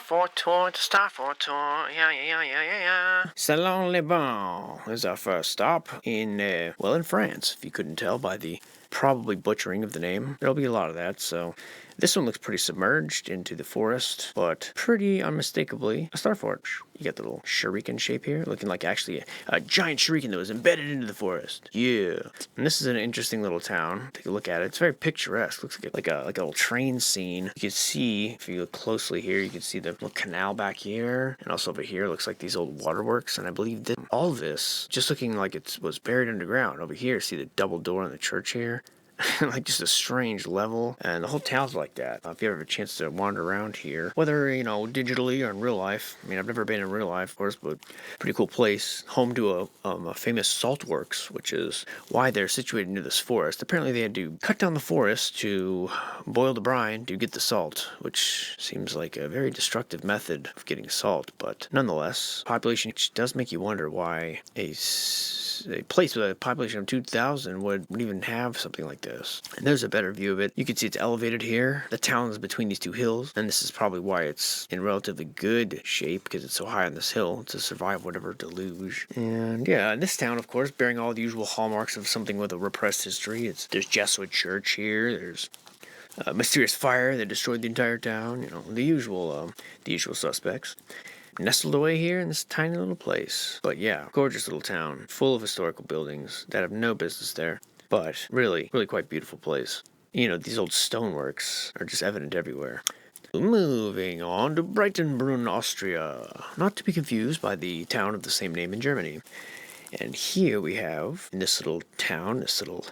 Starfort tour, the Starfort tour, yeah. Salon Les Bains is our first stop in France, if you couldn't tell by the probably butchering of the name. There'll be a lot of that, so this one looks pretty submerged into the forest, but pretty unmistakably a Starfort. You get the little shuriken shape here, looking like actually a giant shuriken that was embedded into the forest. Yeah. And this is an interesting little town. Take a look at it. It's very picturesque. Looks like a little train scene. You can see, if you look closely here, you can see the little canal back here. And also over here, looks like these old waterworks. And I believe that all of this, just looking like it was buried underground. Over here, see the double door on the church here? Like just a strange level, and the whole town's like that. If you ever have a chance to wander around here, whether digitally or in real life, I mean, I've never been in real life, of course, but pretty cool place, home to a famous salt works, which is why they're situated near this forest. Apparently, they had to cut down the forest to boil the brine to get the salt, which seems like a very destructive method of getting salt, but nonetheless, population does make you wonder why a place with a population of 2,000 would even have something like this. And there's a better view of it. You can see it's elevated here. The town is between these two hills, and this is probably why it's in relatively good shape, because it's so high on this hill to survive whatever deluge. And yeah, this town, of course, bearing all the usual hallmarks of something with a repressed history. There's Jesuit church here. There's a mysterious fire that destroyed the entire town. The usual suspects. Nestled away here in this tiny little place. But yeah, gorgeous little town, full of historical buildings that have no business there. But really, really quite beautiful place. These old stoneworks are just evident everywhere. Moving on to Breitenbrunn, Austria. Not to be confused by the town of the same name in Germany. And here we have, in this little town, this little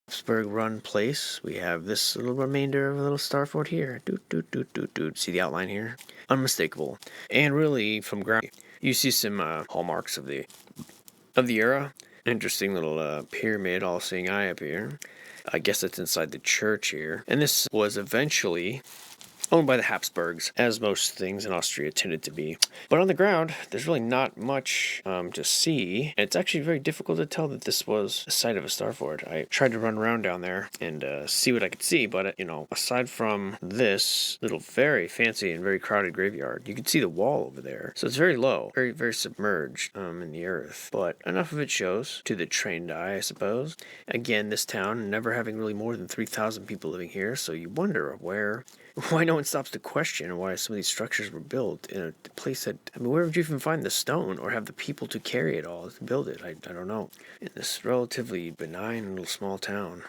Habsburg run place, we have this little remainder of a little Starfort here. See the outline here? Unmistakable. And really, from ground, you see some hallmarks of the era. Interesting little pyramid, all-seeing eye up here. I guess it's inside the church here. And this was eventually owned by the Habsburgs, as most things in Austria tended to be. But on the ground, there's really not much to see. And it's actually very difficult to tell that this was the site of a Starfort. I tried to run around down there and see what I could see, but, aside from this little very fancy and very crowded graveyard, you can see the wall over there. So it's very low, very, very submerged in the earth. But enough of it shows to the trained eye, I suppose. Again, this town never having really more than 3,000 people living here, so you wonder why no one stops to question why some of these structures were built in a place that, where would you even find the stone or have the people to carry it all to build it? I don't know. In this relatively benign little small town.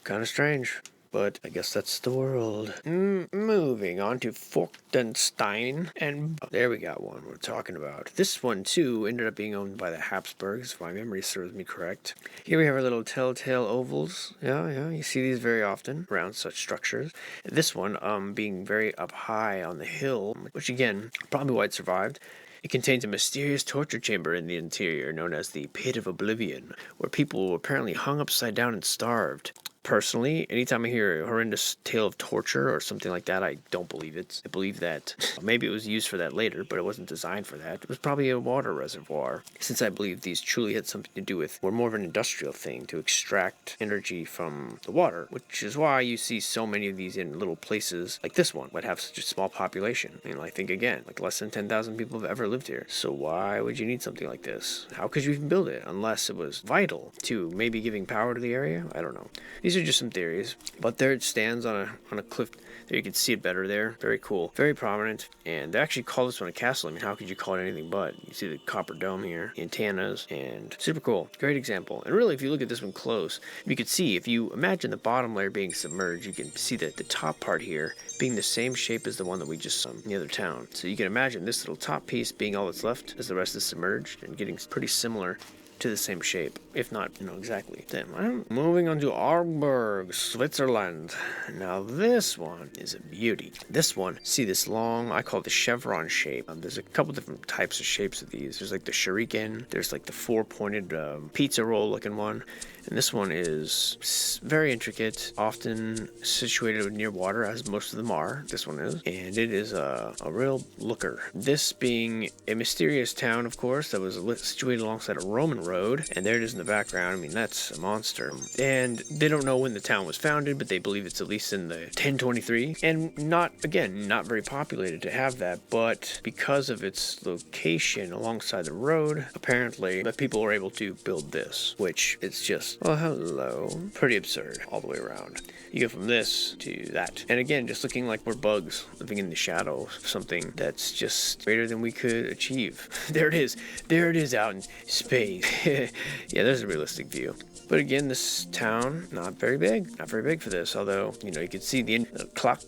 Kind of strange. But I guess that's the world. Moving on to Forchtenstein. And there we got one we're talking about. This one, too, ended up being owned by the Habsburgs, if my memory serves me correct. Here we have our little telltale ovals. Yeah, you see these very often around such structures. This one, being very up high on the hill, which again, probably why it survived. It contains a mysterious torture chamber in the interior known as the Pit of Oblivion, where people were apparently hung upside down and starved. Personally, anytime I hear a horrendous tale of torture or something like that, I don't believe it. I believe that maybe it was used for that later, but it wasn't designed for that. It was probably a water reservoir, since I believe these truly had something to do with, or more of an industrial thing, to extract energy from the water, which is why you see so many of these in little places like this one, would have such a small population. I think, again, like less than 10,000 people have ever lived here. So why would you need something like this? How could you even build it, unless it was vital to maybe giving power to the area? I don't know. These are just some theories, but there it stands on a cliff. There you can see it better there. Very cool, very prominent, and they actually call this one a castle. How could you call it anything but? You see the copper dome here, the antennas, and super cool. Great example. And really, if you look at this one close, you could see, if you imagine the bottom layer being submerged, you can see that the top part here being the same shape as the one that we just saw in the other town. So you can imagine this little top piece being all that's left as the rest is submerged and getting pretty similar to the same shape, if not, exactly. Then, moving on to Aarberg, Switzerland. Now this one is a beauty. This one, see this long, I call it the chevron shape. There's a couple different types of shapes of these. There's like the shuriken, there's like the four-pointed pizza roll looking one, and this one is very intricate, often situated near water, as most of them are. This one is, and it is a real looker. This being a mysterious town, of course, that was situated alongside a Roman road road, and there it is in the background. I mean, that's a monster. And they don't know when the town was founded, but they believe it's at least in the 1023. And not very populated to have that, but because of its location alongside the road, apparently the people were able to build this, which it's just, well, hello, pretty absurd all the way around. You go from this to that. And again, just looking like we're bugs living in the shadow of something that's just greater than we could achieve. There it is. There it is out in space. Yeah, there's a realistic view. But again, this town, not very big. Not very big for this, although, you can see the clock,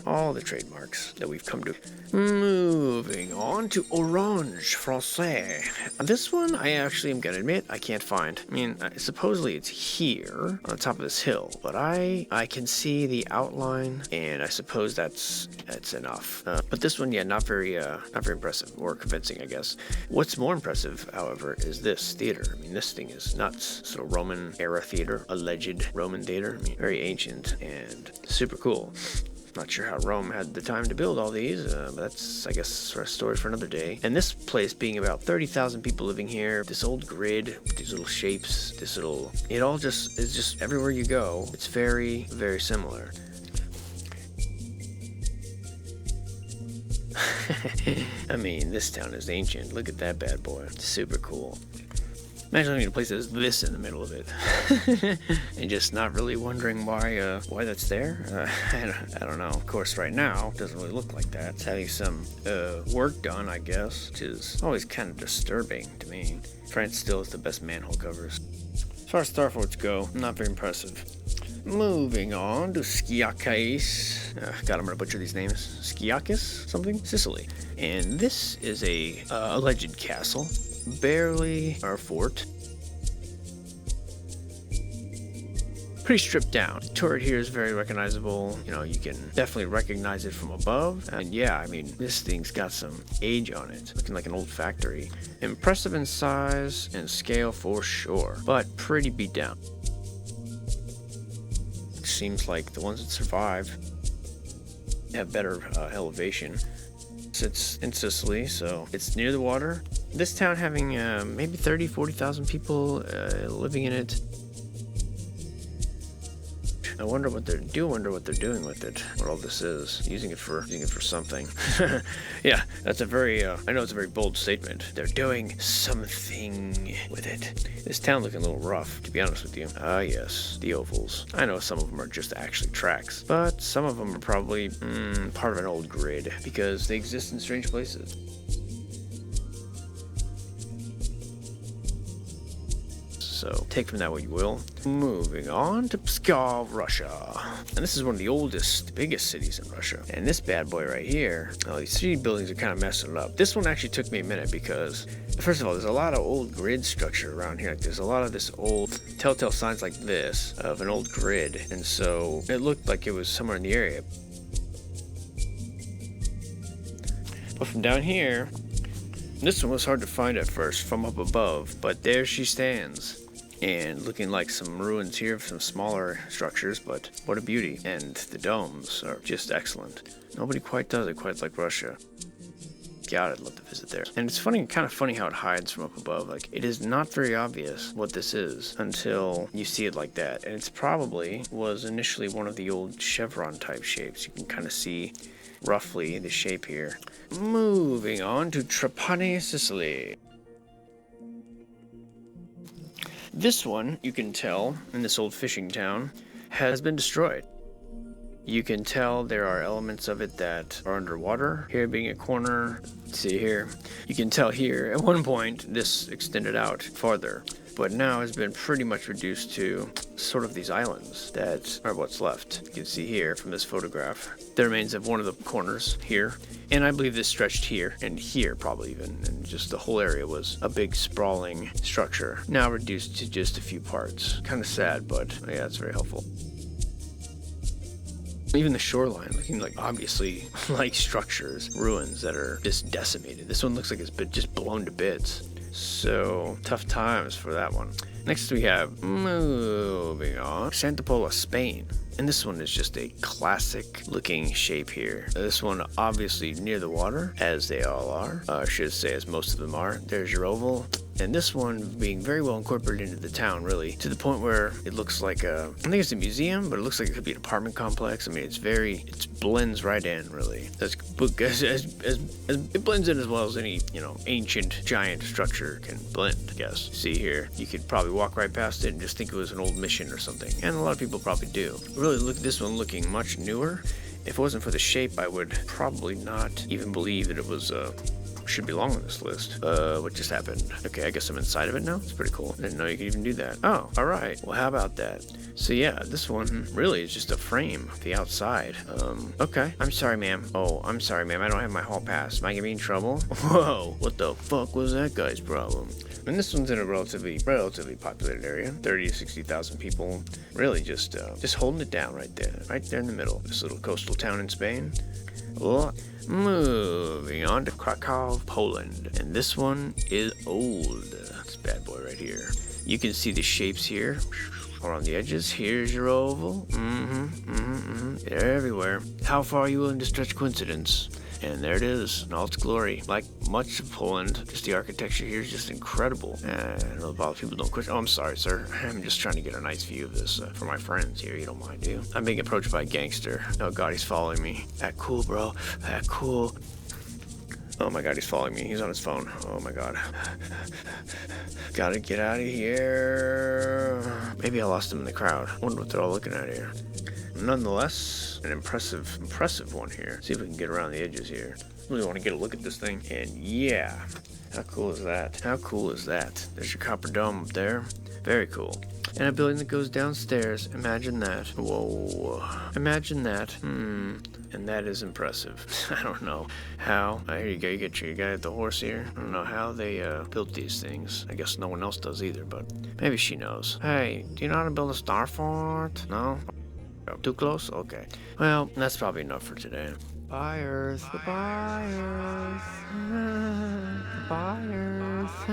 all the trademarks that we've come to. Moving on to Orange Francais. This one, I actually am going to admit, I can't find. I mean, supposedly it's here on the top of this hill, but I can see the outline, and I suppose that's enough. But this one, yeah, not very impressive or convincing, I guess. What's more impressive, however, is this theater. I mean, this thing is nuts. Sort of Roman era theater, alleged Roman theater. I mean, very ancient and super cool. Not sure how Rome had the time to build all these, but that's, I guess, a story for another day. And this place being about 30,000 people living here, this old grid, these little shapes, it all just is just everywhere you go. It's very, very similar. I mean, this town is ancient. Look at that bad boy. It's super cool. Imagine living in a place that has this in the middle of it, and just not really wondering why that's there. I don't know. Of course, right now it doesn't really look like that. It's having some work done, I guess, which is always kind of disturbing to me. France still has the best manhole covers. As far as star forts go, not very impressive. Moving on to Skiakis. God, I'm gonna butcher these names. Skiakis something? Sicily. And this is a alleged castle. Barely our fort. Pretty stripped down. The turret here is very recognizable. You can definitely recognize it from above. And yeah, I mean, this thing's got some age on it. Looking like an old factory. Impressive in size and scale for sure, but pretty beat down. Seems like the ones that survive have better elevation. It's in Sicily, so it's near the water. This town having maybe 40,000 people living in it. I wonder what they're doing with it. What all this is. Using it for something. Yeah, that's a very I know it's a very bold statement. They're doing something with it. This town looking a little rough, to be honest with you. Ah, yes, the ovals. I know some of them are just actually tracks, but some of them are probably part of an old grid because they exist in strange places. So take from that what you will. Moving on to Pskov, Russia. And this is one of the oldest, biggest cities in Russia. And this bad boy right here, these city buildings are kind of messing it up. This one actually took me a minute because, first of all, there's a lot of old grid structure around here. Like, there's a lot of this old telltale signs like this of an old grid. And so it looked like it was somewhere in the area. But from down here, this one was hard to find at first from up above, but there she stands. And looking like some ruins here of some smaller structures, but what a beauty. And the domes are just excellent. Nobody quite does it quite like Russia. God, I'd love to visit there. And it's funny, kind of funny how it hides from up above. Like, it is not very obvious what this is until you see it like that. And it's probably was initially one of the old chevron type shapes. You can kind of see roughly the shape here. Moving on to Trapani, Sicily. This one, you can tell, in this old fishing town, has been destroyed. You can tell there are elements of it that are underwater. Here being a corner, let's see here. You can tell here, at one point, this extended out farther, but now has been pretty much reduced to sort of these islands that are what's left. You can see here from this photograph, the remains of one of the corners here. And I believe this stretched here and here probably even, and just the whole area was a big sprawling structure, now reduced to just a few parts. Kind of sad, but yeah, it's very helpful. Even the shoreline looking like obviously like structures, ruins that are just decimated. This one looks like it's been just blown to bits. So tough times for that one. Next we have, moving on, Santa Pola, Spain. And this one is just a classic looking shape here. This one obviously near the water, as they all are. I should say as most of them are. There's your oval. And this one being very well incorporated into the town, really, to the point where it looks like I think it's a museum, but it looks like it could be an apartment complex. I mean, it blends right in, really. It blends in as well as any, ancient giant structure can blend, I guess. See here, you could probably walk right past it and just think it was an old mission or something. And a lot of people probably do. Really, look at this one looking much newer. If it wasn't for the shape, I would probably not even believe that it was, should belong on this list. What just happened? Okay, I guess I'm inside of it now. It's pretty cool. I didn't know you could even do that. Oh, alright. Well, how about that? So yeah, this one really is just a frame, the outside. Okay. I'm sorry, ma'am. Oh, I'm sorry, ma'am. I don't have my hall pass. Am I gonna be in trouble? Whoa, what the fuck was that guy's problem? And this one's in a relatively populated area, 30 to 60,000 people. Really just holding it down right there in the middle. This little coastal town in Spain. Oh, moving on to Krakow, Poland. And this one is old. This bad boy right here. You can see the shapes here around the edges. Here's your oval. They're everywhere. How far are you willing to stretch coincidence? And there it is, in all its glory. Like much of Poland, just the architecture here is just incredible. And I know a lot of people don't question. Oh, I'm sorry, sir. I'm just trying to get a nice view of this for my friends here. You don't mind, do you? I'm being approached by a gangster. Oh, God, he's following me. Act cool, bro. Act cool. Oh, my God, he's following me. He's on his phone. Oh, my God. Gotta get out of here. Maybe I lost him in the crowd. Wonder what they're all looking at here. Nonetheless, an impressive one here. See if we can get around the edges here. Really want to get a look at this thing. And yeah, how cool is that? How cool is that? There's your copper dome up there. Very cool. And a building that goes downstairs. Imagine that. Whoa. Imagine that. And that is impressive. I don't know how. Here you go. You got your guy at the horse here. I don't know how they built these things. I guess no one else does either, but maybe she knows. Hey, do you know how to build a star fort? No? Too close? Okay. Well, that's probably enough for today. Bye, Earth. Goodbye, Earth. Goodbye, Earth.